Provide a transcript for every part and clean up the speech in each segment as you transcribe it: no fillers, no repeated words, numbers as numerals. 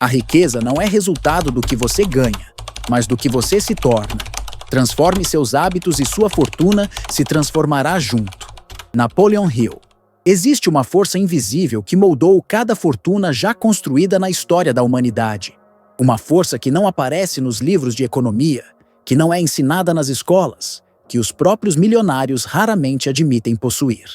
A riqueza não é resultado do que você ganha, mas do que você se torna. Transforme seus hábitos e sua fortuna se transformará junto. Napoleon Hill. Existe uma força invisível que moldou cada fortuna já construída na história da humanidade. Uma força que não aparece nos livros de economia, que não é ensinada nas escolas, que os próprios milionários raramente admitem possuir.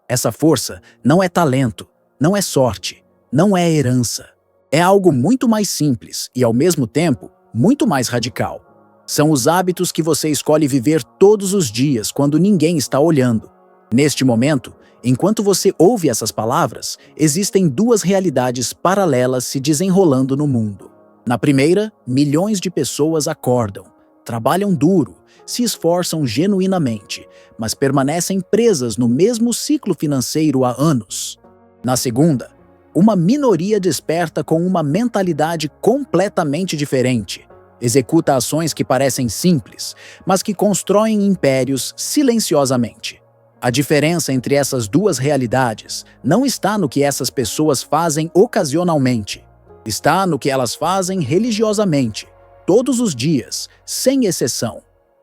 Essa força não é talento, não é sorte, não é herança. É algo muito mais simples e, ao mesmo tempo, muito mais radical. São os hábitos que você escolhe viver todos os dias quando ninguém está olhando. Neste momento, enquanto você ouve essas palavras, existem duas realidades paralelas se desenrolando no mundo. Na primeira, milhões de pessoas acordam, trabalham duro, se esforçam genuinamente, mas permanecem presas no mesmo ciclo financeiro há anos. Na segunda, uma minoria desperta com uma mentalidade completamente diferente. Executa ações que parecem simples, mas que constroem impérios silenciosamente. A diferença entre essas duas realidades não está no que essas pessoas fazem ocasionalmente. Está no que elas fazem religiosamente, todos os dias, sem exceção.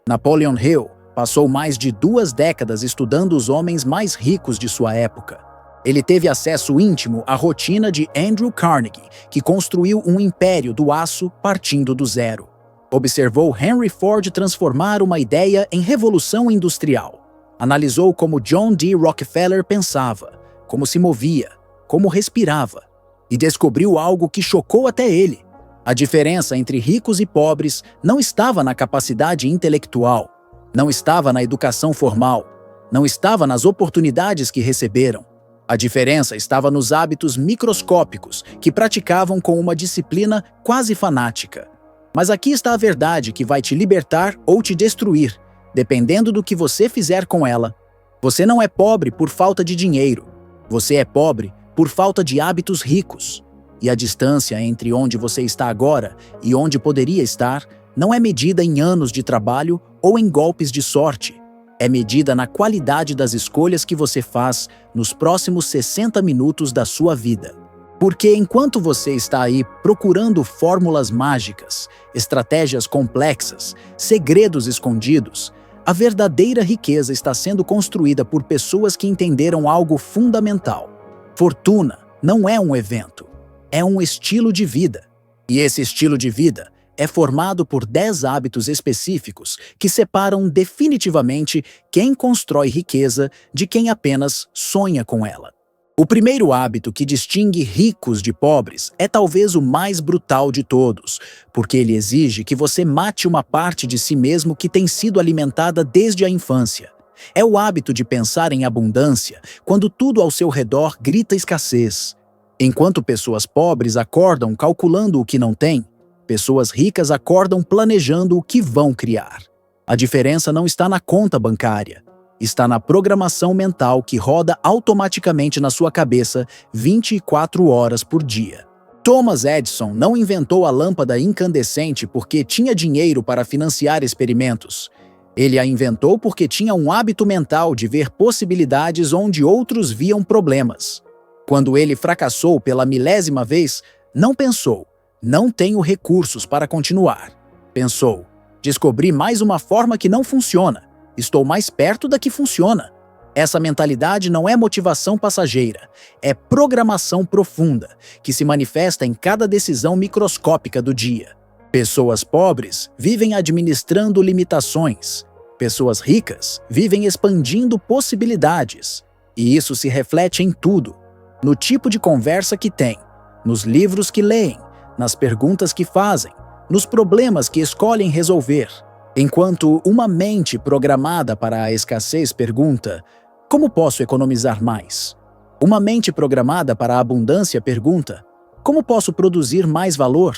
Napoleon Hill passou mais de 2 décadas estudando os homens mais ricos de sua época. Ele teve acesso íntimo à rotina de Andrew Carnegie, que construiu um império do aço partindo do zero. Observou Henry Ford transformar uma ideia em revolução industrial. Analisou como John D. Rockefeller pensava, como se movia, como respirava, e descobriu algo que chocou até ele. A diferença entre ricos e pobres não estava na capacidade intelectual, não estava na educação formal, não estava nas oportunidades que receberam. A diferença estava nos hábitos microscópicos que praticavam com uma disciplina quase fanática. Mas aqui está a verdade que vai te libertar ou te destruir, dependendo do que você fizer com ela. Você não é pobre por falta de dinheiro. Você é pobre por falta de hábitos ricos. E a distância entre onde você está agora e onde poderia estar não é medida em anos de trabalho ou em golpes de sorte. É medida na qualidade das escolhas que você faz nos próximos 60 minutos da sua vida. Porque enquanto você está aí procurando fórmulas mágicas, estratégias complexas, segredos escondidos, a verdadeira riqueza está sendo construída por pessoas que entenderam algo fundamental. Fortuna não é um evento, é um estilo de vida. E esse estilo de vida é formado por 10 hábitos específicos que separam definitivamente quem constrói riqueza de quem apenas sonha com ela. O primeiro hábito que distingue ricos de pobres é talvez o mais brutal de todos, porque ele exige que você mate uma parte de si mesmo que tem sido alimentada desde a infância. É o hábito de pensar em abundância quando tudo ao seu redor grita escassez. Enquanto pessoas pobres acordam calculando o que não têm, pessoas ricas acordam planejando o que vão criar. A diferença não está na conta bancária, está na programação mental que roda automaticamente na sua cabeça 24 horas por dia. Thomas Edison não inventou a lâmpada incandescente porque tinha dinheiro para financiar experimentos. Ele a inventou porque tinha um hábito mental de ver possibilidades onde outros viam problemas. Quando ele fracassou pela milésima vez, não pensou: não tenho recursos para continuar. Pensou: descobri mais uma forma que não funciona. Estou mais perto da que funciona. Essa mentalidade não é motivação passageira, é programação profunda, que se manifesta em cada decisão microscópica do dia. Pessoas pobres vivem administrando limitações. Pessoas ricas vivem expandindo possibilidades. E isso se reflete em tudo: no tipo de conversa que têm, nos livros que leem, nas perguntas que fazem, nos problemas que escolhem resolver. Enquanto uma mente programada para a escassez pergunta: como posso economizar mais? Uma mente programada para a abundância pergunta: como posso produzir mais valor?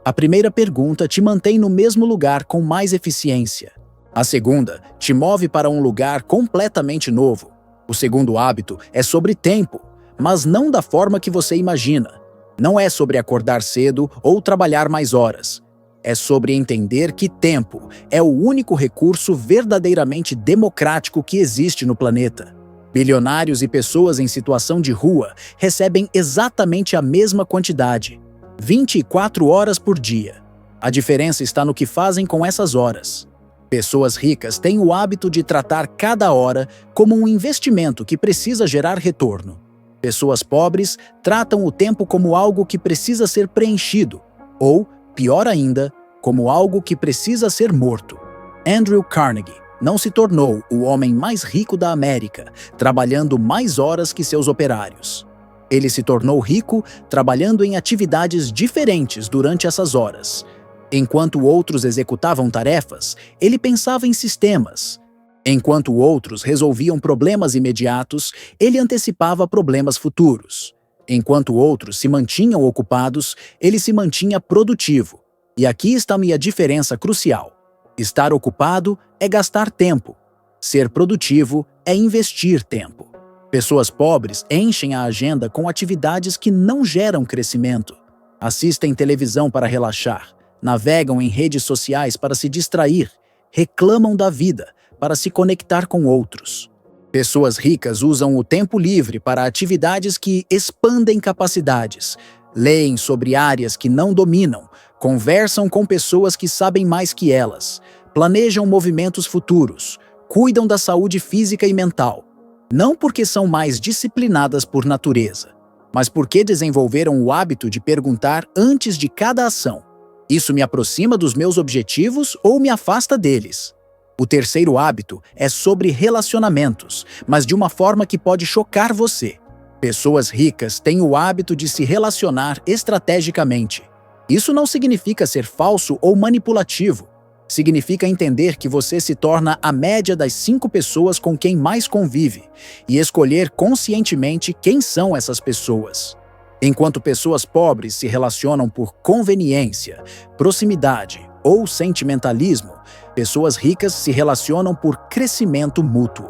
A primeira pergunta te mantém no mesmo lugar com mais eficiência. A segunda te move para um lugar completamente novo. O segundo hábito é sobre tempo, mas não da forma que você imagina. Não é sobre acordar cedo ou trabalhar mais horas. É sobre entender que tempo é o único recurso verdadeiramente democrático que existe no planeta. Bilionários e pessoas em situação de rua recebem exatamente a mesma quantidade. 24 horas por dia. A diferença está no que fazem com essas horas. Pessoas ricas têm o hábito de tratar cada hora como um investimento que precisa gerar retorno. Pessoas pobres tratam o tempo como algo que precisa ser preenchido, ou, pior ainda, como algo que precisa ser morto. Andrew Carnegie não se tornou o homem mais rico da América, trabalhando mais horas que seus operários. Ele se tornou rico trabalhando em atividades diferentes durante essas horas. Enquanto outros executavam tarefas, ele pensava em sistemas. Enquanto outros resolviam problemas imediatos, ele antecipava problemas futuros. Enquanto outros se mantinham ocupados, ele se mantinha produtivo. E aqui está minha diferença crucial. Estar ocupado é gastar tempo. Ser produtivo é investir tempo. Pessoas pobres enchem a agenda com atividades que não geram crescimento. Assistem televisão para relaxar, navegam em redes sociais para se distrair, reclamam da vida para se conectar com outros. Pessoas ricas usam o tempo livre para atividades que expandem capacidades, leem sobre áreas que não dominam, conversam com pessoas que sabem mais que elas, planejam movimentos futuros, cuidam da saúde física e mental, não porque são mais disciplinadas por natureza, mas porque desenvolveram o hábito de perguntar antes de cada ação: isso me aproxima dos meus objetivos ou me afasta deles? O terceiro hábito é sobre relacionamentos, mas de uma forma que pode chocar você. Pessoas ricas têm o hábito de se relacionar estrategicamente. Isso não significa ser falso ou manipulativo. Significa entender que você se torna a média das 5 pessoas com quem mais convive e escolher conscientemente quem são essas pessoas. Enquanto pessoas pobres se relacionam por conveniência, proximidade ou sentimentalismo, pessoas ricas se relacionam por crescimento mútuo.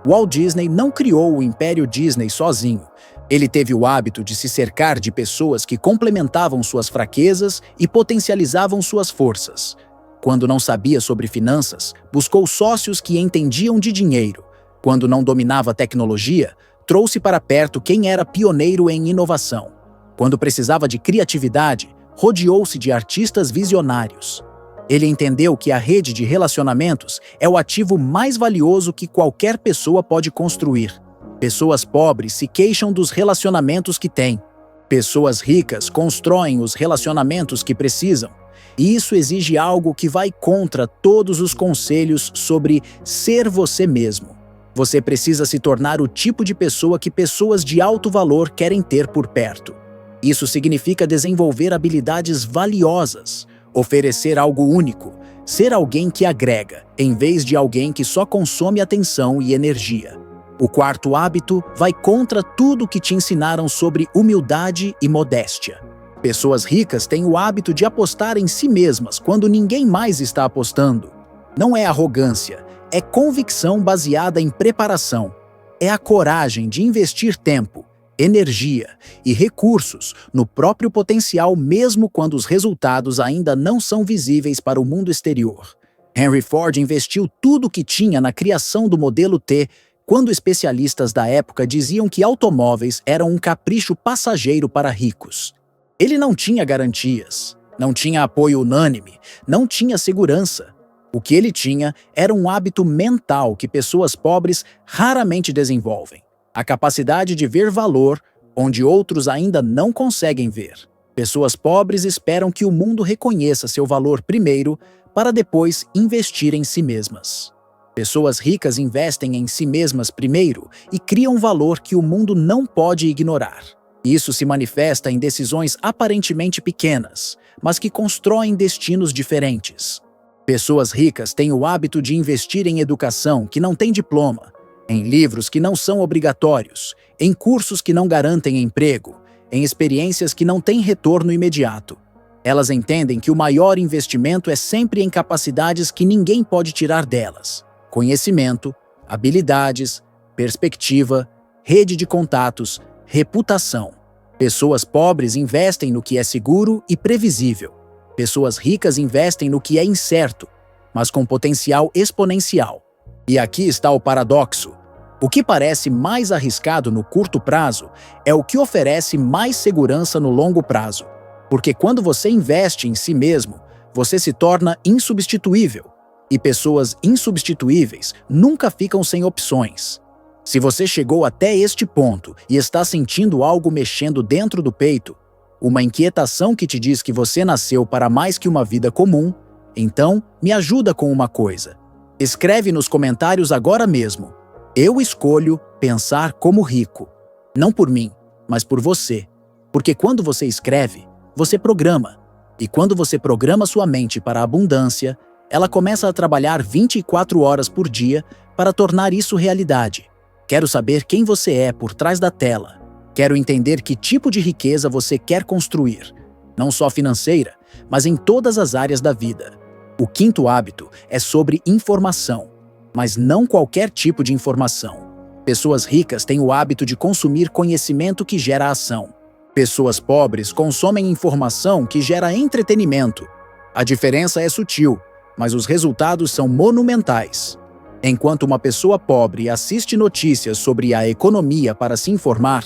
Walt Disney não criou o Império Disney sozinho. Ele teve o hábito de se cercar de pessoas que complementavam suas fraquezas e potencializavam suas forças. Quando não sabia sobre finanças, buscou sócios que entendiam de dinheiro. Quando não dominava tecnologia, trouxe para perto quem era pioneiro em inovação. Quando precisava de criatividade, rodeou-se de artistas visionários. Ele entendeu que a rede de relacionamentos é o ativo mais valioso que qualquer pessoa pode construir. Pessoas pobres se queixam dos relacionamentos que têm. Pessoas ricas constroem os relacionamentos que precisam. E isso exige algo que vai contra todos os conselhos sobre ser você mesmo. Você precisa se tornar o tipo de pessoa que pessoas de alto valor querem ter por perto. Isso significa desenvolver habilidades valiosas, oferecer algo único, ser alguém que agrega, em vez de alguém que só consome atenção e energia. O quarto hábito vai contra tudo que te ensinaram sobre humildade e modéstia. Pessoas ricas têm o hábito de apostar em si mesmas quando ninguém mais está apostando. Não é arrogância, é convicção baseada em preparação. É a coragem de investir tempo, energia e recursos no próprio potencial mesmo quando os resultados ainda não são visíveis para o mundo exterior. Henry Ford investiu tudo o que tinha na criação do modelo T, quando especialistas da época diziam que automóveis eram um capricho passageiro para ricos. Ele não tinha garantias, não tinha apoio unânime, não tinha segurança. O que ele tinha era um hábito mental que pessoas pobres raramente desenvolvem. A capacidade de ver valor onde outros ainda não conseguem ver. Pessoas pobres esperam que o mundo reconheça seu valor primeiro para depois investir em si mesmas. Pessoas ricas investem em si mesmas primeiro e criam valor que o mundo não pode ignorar. Isso se manifesta em decisões aparentemente pequenas, mas que constroem destinos diferentes. Pessoas ricas têm o hábito de investir em educação que não tem diploma, em livros que não são obrigatórios, em cursos que não garantem emprego, em experiências que não têm retorno imediato. Elas entendem que o maior investimento é sempre em capacidades que ninguém pode tirar delas: conhecimento, habilidades, perspectiva, rede de contatos, reputação. Pessoas pobres investem no que é seguro e previsível. Pessoas ricas investem no que é incerto, mas com potencial exponencial. E aqui está o paradoxo. O que parece mais arriscado no curto prazo é o que oferece mais segurança no longo prazo. Porque quando você investe em si mesmo, você se torna insubstituível. E pessoas insubstituíveis nunca ficam sem opções. Se você chegou até este ponto e está sentindo algo mexendo dentro do peito, uma inquietação que te diz que você nasceu para mais que uma vida comum, então me ajuda com uma coisa. Escreve nos comentários agora mesmo. Eu escolho pensar como rico. Não por mim, mas por você. Porque quando você escreve, você programa. E quando você programa sua mente para a abundância, ela começa a trabalhar 24 horas por dia para tornar isso realidade. Quero saber quem você é por trás da tela. Quero entender que tipo de riqueza você quer construir. Não só financeira, mas em todas as áreas da vida. O quinto hábito é sobre informação, mas não qualquer tipo de informação. Pessoas ricas têm o hábito de consumir conhecimento que gera ação. Pessoas pobres consomem informação que gera entretenimento. A diferença é sutil, mas os resultados são monumentais. Enquanto uma pessoa pobre assiste notícias sobre a economia para se informar,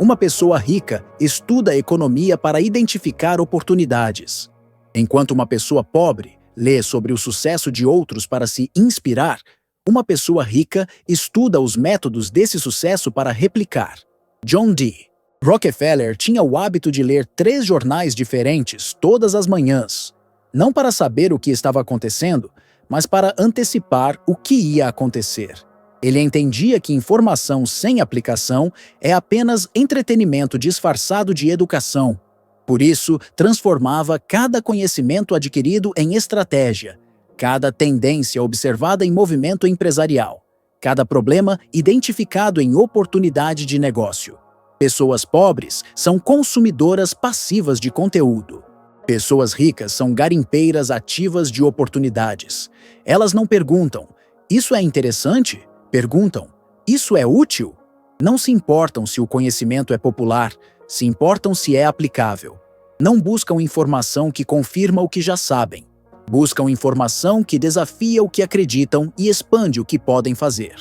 uma pessoa rica estuda a economia para identificar oportunidades. Enquanto uma pessoa pobre lê sobre o sucesso de outros para se inspirar, uma pessoa rica estuda os métodos desse sucesso para replicar. John D. Rockefeller tinha o hábito de ler 3 jornais diferentes todas as manhãs, não para saber o que estava acontecendo, mas para antecipar o que ia acontecer. Ele entendia que informação sem aplicação é apenas entretenimento disfarçado de educação. Por isso, transformava cada conhecimento adquirido em estratégia, cada tendência observada em movimento empresarial, cada problema identificado em oportunidade de negócio. Pessoas pobres são consumidoras passivas de conteúdo. Pessoas ricas são garimpeiras ativas de oportunidades. Elas não perguntam, isso é interessante? Perguntam, isso é útil? Não se importam se o conhecimento é popular, se importam se é aplicável. Não buscam informação que confirma o que já sabem. Buscam informação que desafia o que acreditam e expande o que podem fazer.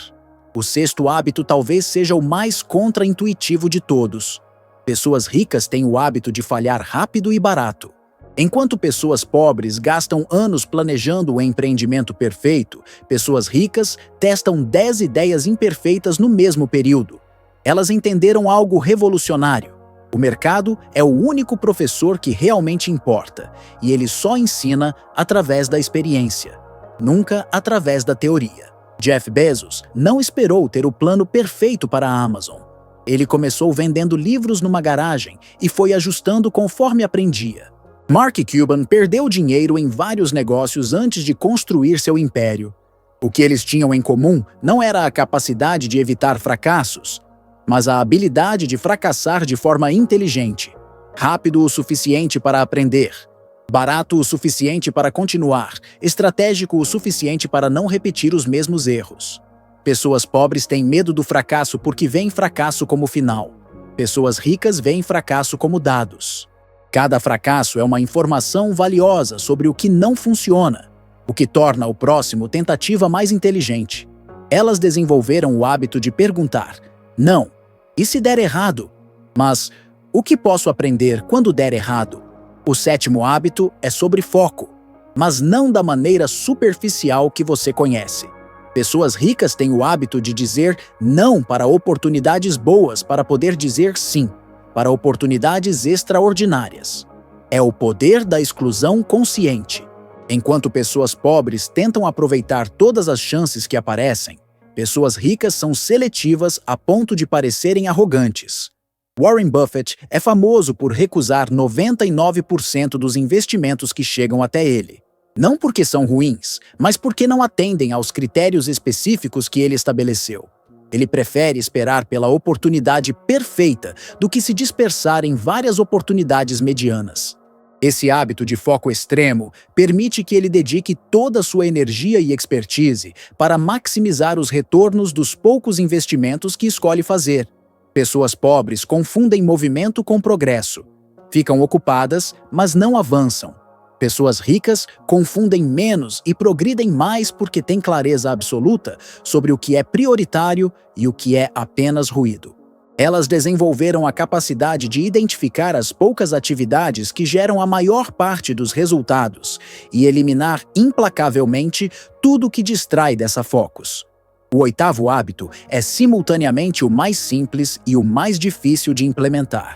O sexto hábito talvez seja o mais contra-intuitivo de todos. Pessoas ricas têm o hábito de falhar rápido e barato. Enquanto pessoas pobres gastam anos planejando o empreendimento perfeito, pessoas ricas testam 10 ideias imperfeitas no mesmo período. Elas entenderam algo revolucionário. O mercado é o único professor que realmente importa, e ele só ensina através da experiência, nunca através da teoria. Jeff Bezos não esperou ter o plano perfeito para a Amazon. Ele começou vendendo livros numa garagem e foi ajustando conforme aprendia. Mark Cuban perdeu dinheiro em vários negócios antes de construir seu império. O que eles tinham em comum não era a capacidade de evitar fracassos, mas a habilidade de fracassar de forma inteligente, rápido o suficiente para aprender, barato o suficiente para continuar, estratégico o suficiente para não repetir os mesmos erros. Pessoas pobres têm medo do fracasso porque veem fracasso como final. Pessoas ricas veem fracasso como dados. Cada fracasso é uma informação valiosa sobre o que não funciona, o que torna o próximo tentativa mais inteligente. Elas desenvolveram o hábito de perguntar, não, e se der errado? Mas o que posso aprender quando der errado? O sétimo hábito é sobre foco, mas não da maneira superficial que você conhece. Pessoas ricas têm o hábito de dizer não para oportunidades boas para poder dizer sim para oportunidades extraordinárias. É o poder da exclusão consciente. Enquanto pessoas pobres tentam aproveitar todas as chances que aparecem, pessoas ricas são seletivas a ponto de parecerem arrogantes. Warren Buffett é famoso por recusar 99% dos investimentos que chegam até ele. Não porque são ruins, mas porque não atendem aos critérios específicos que ele estabeleceu. Ele prefere esperar pela oportunidade perfeita do que se dispersar em várias oportunidades medianas. Esse hábito de foco extremo permite que ele dedique toda a sua energia e expertise para maximizar os retornos dos poucos investimentos que escolhe fazer. Pessoas pobres confundem movimento com progresso. Ficam ocupadas, mas não avançam. Pessoas ricas confundem menos e progridem mais porque têm clareza absoluta sobre o que é prioritário e o que é apenas ruído. Elas desenvolveram a capacidade de identificar as poucas atividades que geram a maior parte dos resultados e eliminar implacavelmente tudo que distrai dessa focus. O oitavo hábito é simultaneamente o mais simples e o mais difícil de implementar.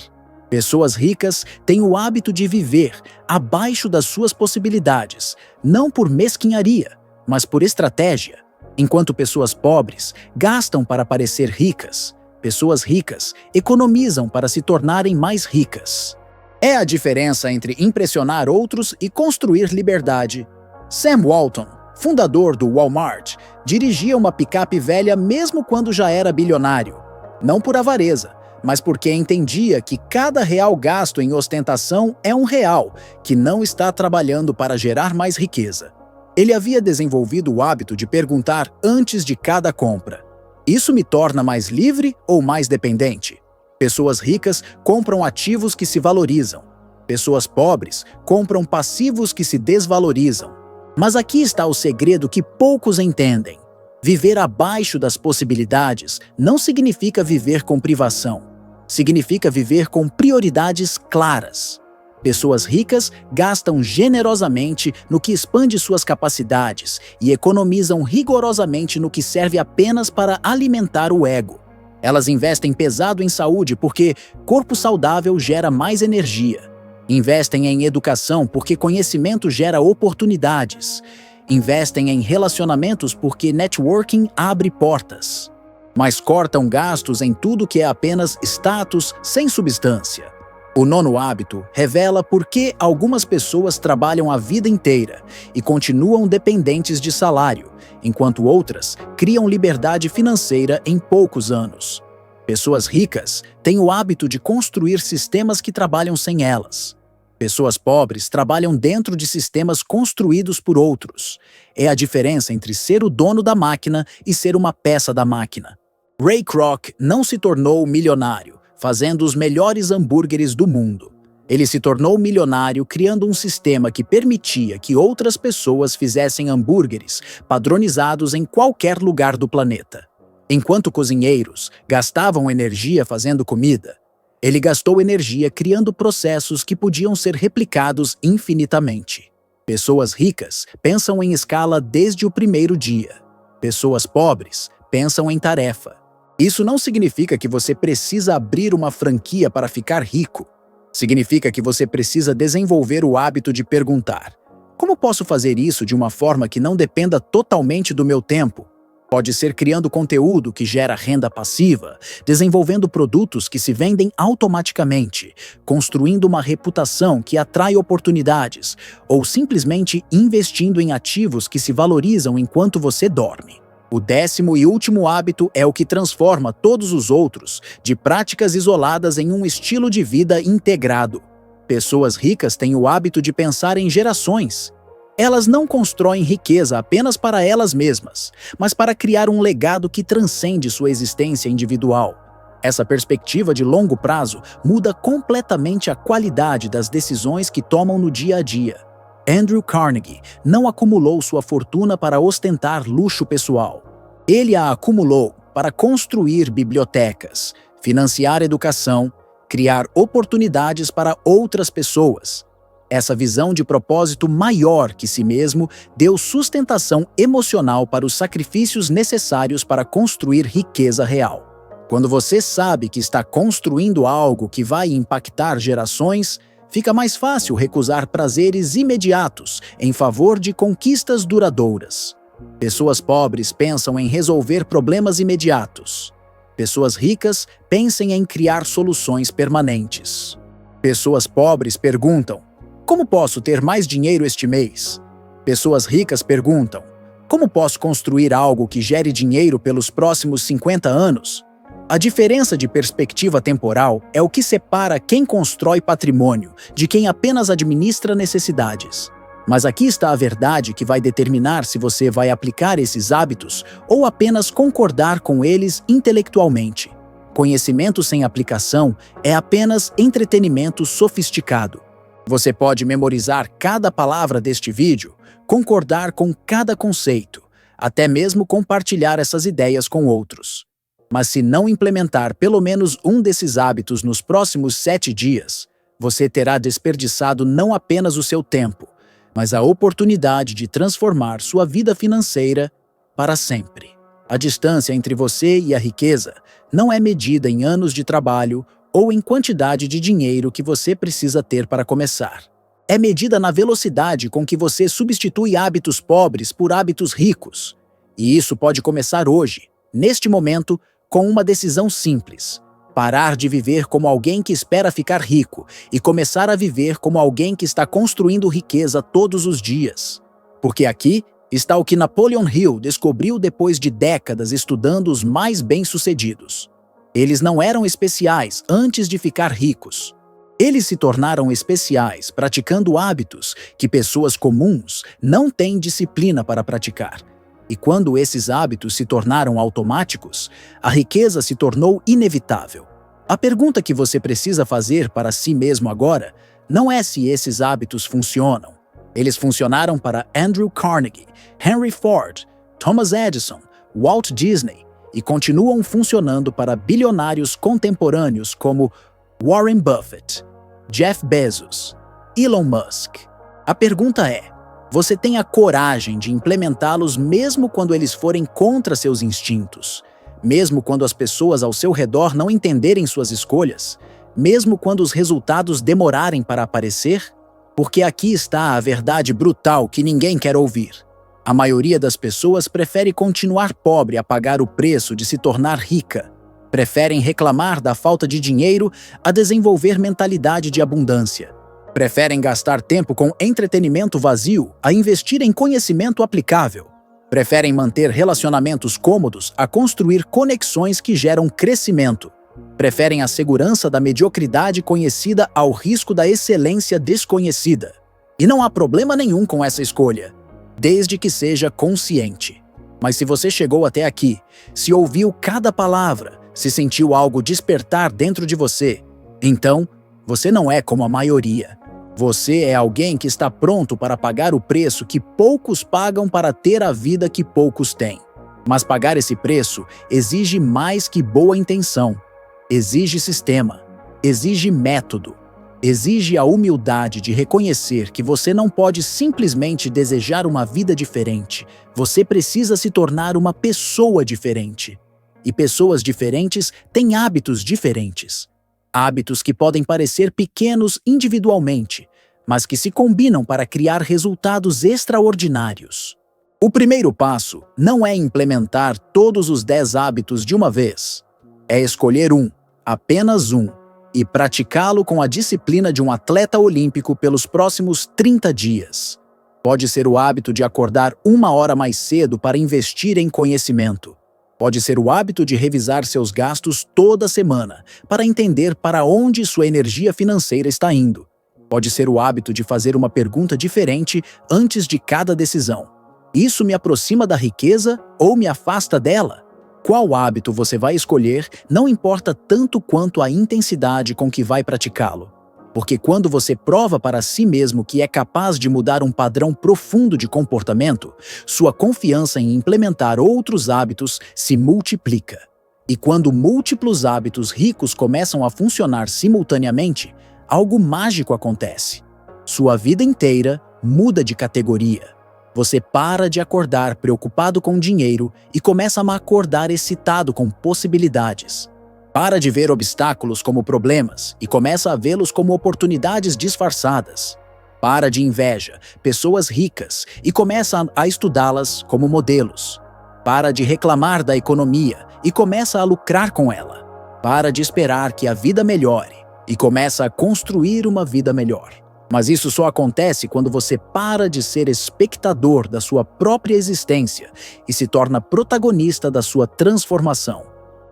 Pessoas ricas têm o hábito de viver abaixo das suas possibilidades, não por mesquinharia, mas por estratégia. Enquanto pessoas pobres gastam para parecer ricas, pessoas ricas economizam para se tornarem mais ricas. É a diferença entre impressionar outros e construir liberdade. Sam Walton, fundador do Walmart, dirigia uma picape velha mesmo quando já era bilionário. Não por avareza, mas porque entendia que cada real gasto em ostentação é um real que não está trabalhando para gerar mais riqueza. Ele havia desenvolvido o hábito de perguntar antes de cada compra: isso me torna mais livre ou mais dependente? Pessoas ricas compram ativos que se valorizam. Pessoas pobres compram passivos que se desvalorizam. Mas aqui está o segredo que poucos entendem. Viver abaixo das possibilidades não significa viver com privação. Significa viver com prioridades claras. Pessoas ricas gastam generosamente no que expande suas capacidades e economizam rigorosamente no que serve apenas para alimentar o ego. Elas investem pesado em saúde porque corpo saudável gera mais energia. Investem em educação porque conhecimento gera oportunidades. Investem em relacionamentos porque networking abre portas. Mas cortam gastos em tudo que é apenas status sem substância. O nono hábito revela por que algumas pessoas trabalham a vida inteira e continuam dependentes de salário, enquanto outras criam liberdade financeira em poucos anos. Pessoas ricas têm o hábito de construir sistemas que trabalham sem elas. Pessoas pobres trabalham dentro de sistemas construídos por outros. É a diferença entre ser o dono da máquina e ser uma peça da máquina. Ray Kroc não se tornou milionário fazendo os melhores hambúrgueres do mundo. Ele se tornou milionário criando um sistema que permitia que outras pessoas fizessem hambúrgueres padronizados em qualquer lugar do planeta. Enquanto cozinheiros gastavam energia fazendo comida, ele gastou energia criando processos que podiam ser replicados infinitamente. Pessoas ricas pensam em escala desde o primeiro dia. Pessoas pobres pensam em tarefa. Isso não significa que você precisa abrir uma franquia para ficar rico. Significa que você precisa desenvolver o hábito de perguntar: como posso fazer isso de uma forma que não dependa totalmente do meu tempo? Pode ser criando conteúdo que gera renda passiva, desenvolvendo produtos que se vendem automaticamente, construindo uma reputação que atrai oportunidades, ou simplesmente investindo em ativos que se valorizam enquanto você dorme. O 10º e último hábito é o que transforma todos os outros de práticas isoladas em um estilo de vida integrado. Pessoas ricas têm o hábito de pensar em gerações. Elas não constroem riqueza apenas para elas mesmas, mas para criar um legado que transcende sua existência individual. Essa perspectiva de longo prazo muda completamente a qualidade das decisões que tomam no dia a dia. Andrew Carnegie não acumulou sua fortuna para ostentar luxo pessoal. Ele a acumulou para construir bibliotecas, financiar educação, criar oportunidades para outras pessoas. Essa visão de propósito maior que si mesmo deu sustentação emocional para os sacrifícios necessários para construir riqueza real. Quando você sabe que está construindo algo que vai impactar gerações, fica mais fácil recusar prazeres imediatos em favor de conquistas duradouras. Pessoas pobres pensam em resolver problemas imediatos. Pessoas ricas pensam em criar soluções permanentes. Pessoas pobres perguntam: como posso ter mais dinheiro este mês? Pessoas ricas perguntam: como posso construir algo que gere dinheiro pelos próximos 50 anos? A diferença de perspectiva temporal é o que separa quem constrói patrimônio de quem apenas administra necessidades. Mas aqui está a verdade que vai determinar se você vai aplicar esses hábitos ou apenas concordar com eles intelectualmente. Conhecimento sem aplicação é apenas entretenimento sofisticado. Você pode memorizar cada palavra deste vídeo, concordar com cada conceito, até mesmo compartilhar essas ideias com outros. Mas se não implementar pelo menos um desses hábitos nos próximos 7 dias, você terá desperdiçado não apenas o seu tempo, mas a oportunidade de transformar sua vida financeira para sempre. A distância entre você e a riqueza não é medida em anos de trabalho ou em quantidade de dinheiro que você precisa ter para começar. É medida na velocidade com que você substitui hábitos pobres por hábitos ricos. E isso pode começar hoje, neste momento, com uma decisão simples: parar de viver como alguém que espera ficar rico e começar a viver como alguém que está construindo riqueza todos os dias. Porque aqui está o que Napoleon Hill descobriu depois de décadas estudando os mais bem-sucedidos. Eles não eram especiais antes de ficar ricos. Eles se tornaram especiais praticando hábitos que pessoas comuns não têm disciplina para praticar. E quando esses hábitos se tornaram automáticos, a riqueza se tornou inevitável. A pergunta que você precisa fazer para si mesmo agora não é se esses hábitos funcionam. Eles funcionaram para Andrew Carnegie, Henry Ford, Thomas Edison, Walt Disney e continuam funcionando para bilionários contemporâneos como Warren Buffett, Jeff Bezos, Elon Musk. A pergunta é: você tem a coragem de implementá-los mesmo quando eles forem contra seus instintos? Mesmo quando as pessoas ao seu redor não entenderem suas escolhas? Mesmo quando os resultados demorarem para aparecer? Porque aqui está a verdade brutal que ninguém quer ouvir. A maioria das pessoas prefere continuar pobre a pagar o preço de se tornar rica. Preferem reclamar da falta de dinheiro a desenvolver mentalidade de abundância. Preferem gastar tempo com entretenimento vazio a investir em conhecimento aplicável. Preferem manter relacionamentos cômodos a construir conexões que geram crescimento. Preferem a segurança da mediocridade conhecida ao risco da excelência desconhecida. E não há problema nenhum com essa escolha, desde que seja consciente. Mas se você chegou até aqui, se ouviu cada palavra, se sentiu algo despertar dentro de você, então você não é como a maioria. Você é alguém que está pronto para pagar o preço que poucos pagam para ter a vida que poucos têm. Mas pagar esse preço exige mais que boa intenção. Exige sistema, exige método, exige a humildade de reconhecer que você não pode simplesmente desejar uma vida diferente. Você precisa se tornar uma pessoa diferente. E pessoas diferentes têm hábitos diferentes. Hábitos que podem parecer pequenos individualmente, mas que se combinam para criar resultados extraordinários. O primeiro passo não é implementar todos os 10 hábitos de uma vez. É escolher um, apenas um, e praticá-lo com a disciplina de um atleta olímpico pelos próximos 30 dias. Pode ser o hábito de acordar 1 hora mais cedo para investir em conhecimento. Pode ser o hábito de revisar seus gastos toda semana para entender para onde sua energia financeira está indo. Pode ser o hábito de fazer uma pergunta diferente antes de cada decisão. Isso me aproxima da riqueza ou me afasta dela? Qual hábito você vai escolher não importa tanto quanto a intensidade com que vai praticá-lo. Porque quando você prova para si mesmo que é capaz de mudar um padrão profundo de comportamento, sua confiança em implementar outros hábitos se multiplica. E quando múltiplos hábitos ricos começam a funcionar simultaneamente, algo mágico acontece. Sua vida inteira muda de categoria. Você para de acordar preocupado com dinheiro e começa a acordar excitado com possibilidades. Para de ver obstáculos como problemas e começa a vê-los como oportunidades disfarçadas. Para de inveja pessoas ricas e começa a estudá-las como modelos. Para de reclamar da economia e começa a lucrar com ela. Para de esperar que a vida melhore e começa a construir uma vida melhor. Mas isso só acontece quando você para de ser espectador da sua própria existência e se torna protagonista da sua transformação.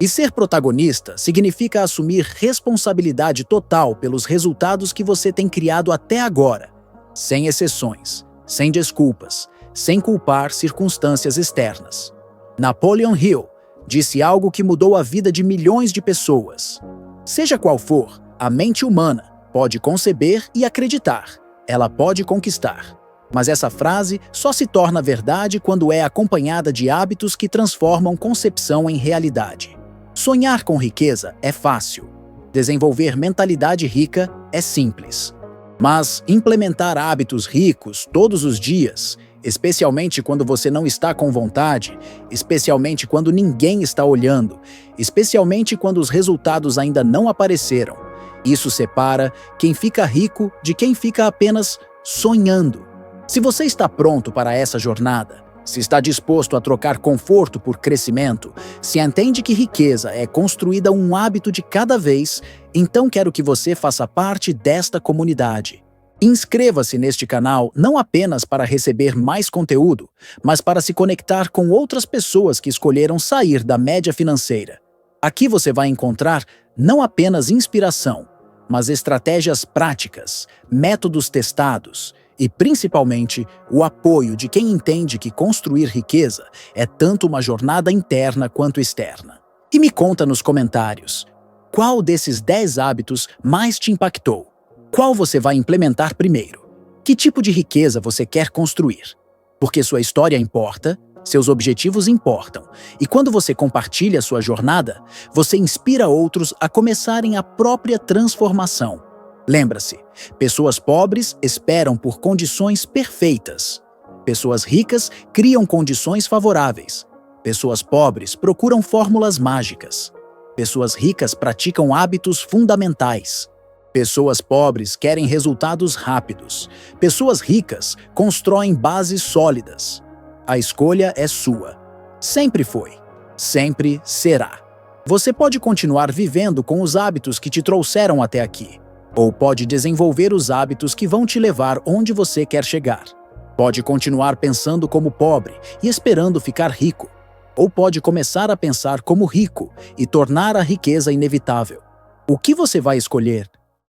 E ser protagonista significa assumir responsabilidade total pelos resultados que você tem criado até agora, sem exceções, sem desculpas, sem culpar circunstâncias externas. Napoleon Hill disse algo que mudou a vida de milhões de pessoas. Seja qual for, a mente humana pode conceber e acreditar. Ela pode conquistar. Mas essa frase só se torna verdade quando é acompanhada de hábitos que transformam concepção em realidade. Sonhar com riqueza é fácil. Desenvolver mentalidade rica é simples. Mas implementar hábitos ricos todos os dias, especialmente quando você não está com vontade, especialmente quando ninguém está olhando, especialmente quando os resultados ainda não apareceram, isso separa quem fica rico de quem fica apenas sonhando. Se você está pronto para essa jornada, se está disposto a trocar conforto por crescimento, se entende que riqueza é construída um hábito de cada vez, então quero que você faça parte desta comunidade. Inscreva-se neste canal não apenas para receber mais conteúdo, mas para se conectar com outras pessoas que escolheram sair da média financeira. Aqui você vai encontrar não apenas inspiração, mas estratégias práticas, métodos testados, e, principalmente, o apoio de quem entende que construir riqueza é tanto uma jornada interna quanto externa. E me conta nos comentários, qual desses 10 hábitos mais te impactou? Qual você vai implementar primeiro? Que tipo de riqueza você quer construir? Porque sua história importa, seus objetivos importam, e quando você compartilha sua jornada, você inspira outros a começarem a própria transformação. Lembra-se, pessoas pobres esperam por condições perfeitas. Pessoas ricas criam condições favoráveis. Pessoas pobres procuram fórmulas mágicas. Pessoas ricas praticam hábitos fundamentais. Pessoas pobres querem resultados rápidos. Pessoas ricas constroem bases sólidas. A escolha é sua. Sempre foi. Sempre será. Você pode continuar vivendo com os hábitos que te trouxeram até aqui. Ou pode desenvolver os hábitos que vão te levar onde você quer chegar. Pode continuar pensando como pobre e esperando ficar rico. Ou pode começar a pensar como rico e tornar a riqueza inevitável. O que você vai escolher